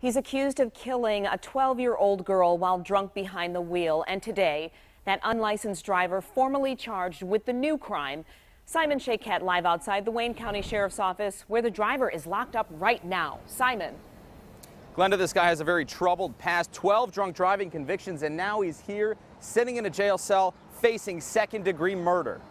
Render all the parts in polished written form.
He's accused of killing a 12-year-old girl while drunk behind the wheel. And today, that unlicensed driver formally charged with the new crime. Simon Shaquette live outside the Wayne County Sheriff's Office, where the driver is locked up right now. Simon. Glenda, this guy has a very troubled past, 12 drunk driving convictions, and now he's here sitting in a jail cell facing second-degree murder.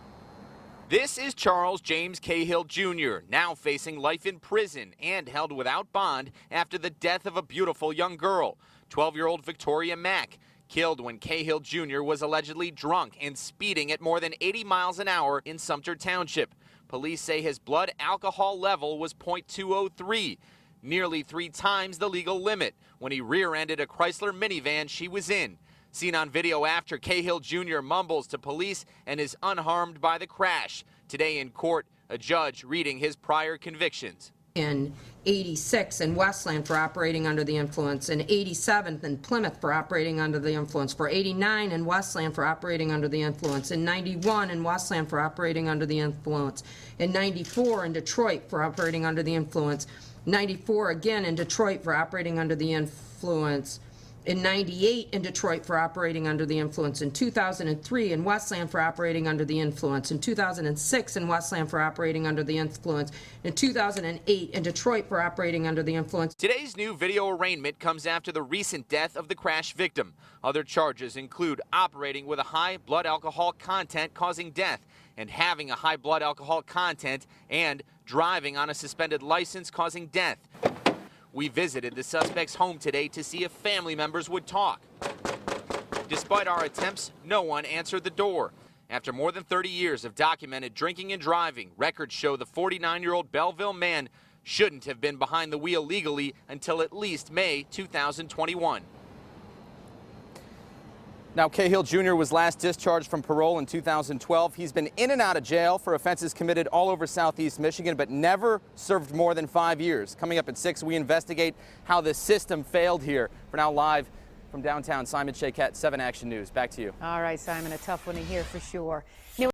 This is Charles James Cahill Jr., now facing life in prison and held without bond after the death of a beautiful young girl, 12-year-old Victoria Mack, killed when Cahill Jr. was allegedly drunk and speeding at more than 80 miles an hour in Sumter Township. Police say his blood alcohol level was .203, nearly 3 times the legal limit, when he rear-ended a Chrysler minivan she was in. Seen on video after, Cahill Jr. mumbles to police and is unharmed by the crash. Today in court, a judge reading his prior convictions. In 86 in Westland for operating under the influence, in 87 in Plymouth for operating under the influence, for 89 in Westland for operating under the influence, in 91 in Westland for operating under the influence, in 94 in Detroit for operating under the influence, 94 again in Detroit for operating under the influence, in 98 in Detroit for operating under the influence, in 2003 in Westland for operating under the influence, in 2006 in Westland for operating under the influence, in 2008 in Detroit for operating under the influence. Today's new video arraignment comes after the recent death of the crash victim. Other charges include operating with a high blood alcohol content causing death, and having a high blood alcohol content, and driving on a suspended license causing death. We visited the suspect's home today to see if family members would talk. Despite our attempts, no one answered the door. After more than 30 years of documented drinking and driving, records show the 49-year-old Belleville man shouldn't have been behind the wheel legally until at least May 2021. Now, Cahill Jr. was last discharged from parole in 2012. He's been in and out of jail for offenses committed all over Southeast Michigan, but never served more than 5 years. Coming up at 6, we investigate how the system failed here. For now, live from downtown, Simon Shaquette, 7 Action News. Back to you. All right, Simon, a tough one to hear for sure.